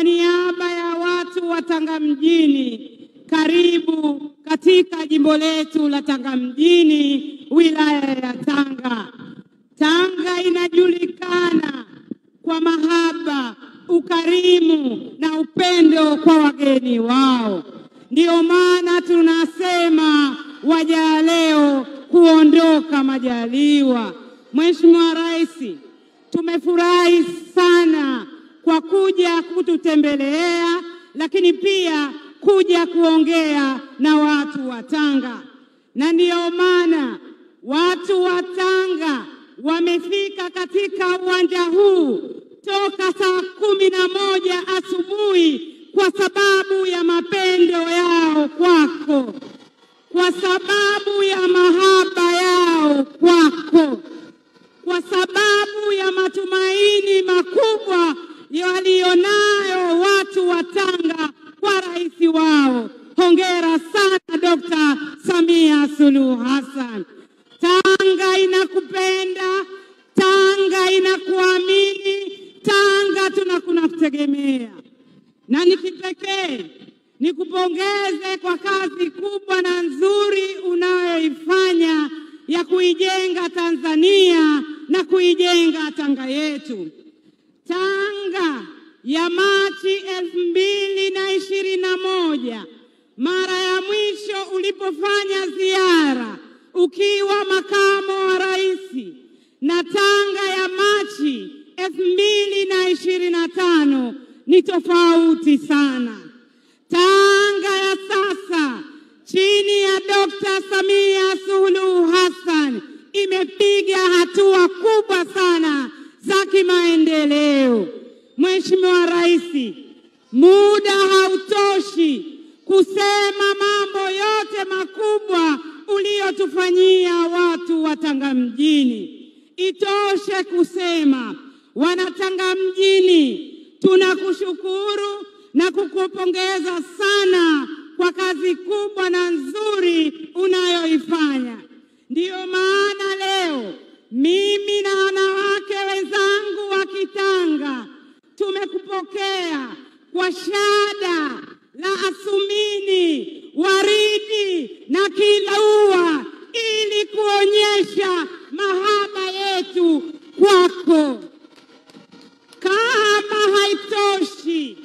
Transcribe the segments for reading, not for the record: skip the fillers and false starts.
niaba ya watu wa Tanga mjini, karibu katika jimbo letu la Tanga mjini, wilaya ya Tanga. Tanga inajulikana kwa mahaba, ukarimu na upendo kwa wageni wao. Ndio maana tunasema waja leo kuondoka majaliwa. Mheshimiwa Rais, tumefurahi sana kwa kuja kututembelea, lakini pia kuja kuongea na watu wa Tanga. Na ndio maana watu wa Tanga wamefika katika uwanja huu toka saa 11 asubuhi kwa sababu ya mapendo yao kwako, kwa sababu ya mahaba yao kwako, kwa sababu ya matumaini makubwa walionayo watu wa Tanga kwa rais wao. Hongera sana Dr. Samia Suluhu Hassan. Tanga inakupenda, Tanga inakuamini, Tanga tunakutegemea. Na nikipekee nikupongeze kwa kazi kubwa na nzuri unayoifanya ya kuijenga Tanzania na kuijenga Tanga yetu. Tanga ya Machi 2021, mara ya mwisho ulipofanya ziara ukiwa makamo wa rais, na Tanga ya Machi 2025 ni tofauti sana. Tanga ya sasa chini ya Dr. Samia Suluhu Hassan imepiga hatua kubwa sana za kimaendeleo. Mheshimiwa Rais, muda hautoshi kusema mambo yote makubwa uliyotufanyia watu wa Tanga mjini. Itoshe kusema wana Tanga mjini tunakushukuru na kukupongeza sana kwa kazi kubwa na nzuri unayoifanya. Ndiyo maana leo mimi na wanawake wenzangu wa Kitanga tumekupokea kwa shada la asumini, waridi na kilaua ili kuonyesha mahaba yetu kwako. Kama haitoshi,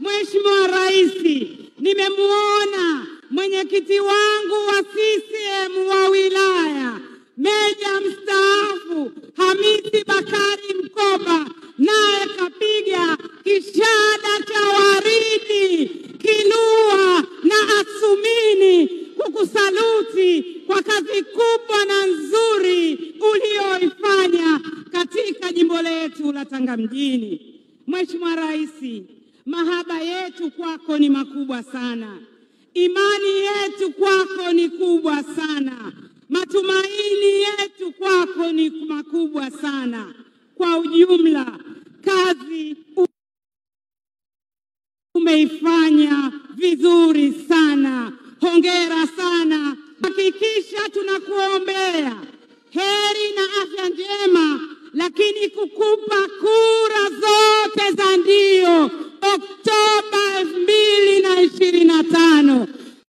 Mheshimiwa Rais, nimemuona mwenyekiti wangu wa CCM wa wilaya, Meja mstaafu Hamisi Bakari Mkoba, naye kapiga kishada cha waridi, kilua na asumini kukusaluti kwa kazi kubwa na nzuri ulioifanya katika jimbo letu la Tanga mjini. Mheshimiwa Rais, mahaba yetu kwako ni makubwa sana. Imani yetu kwako ni kubwa sana. Matumaini yetu kwako ni makubwa sana. Kwa ujumla, kazi umeifanya vizuri sana. Hongera sana. Hakikisha tunakuombea heri na afya njema, lakini kukupa kura zote za ndio Oktoba 2025.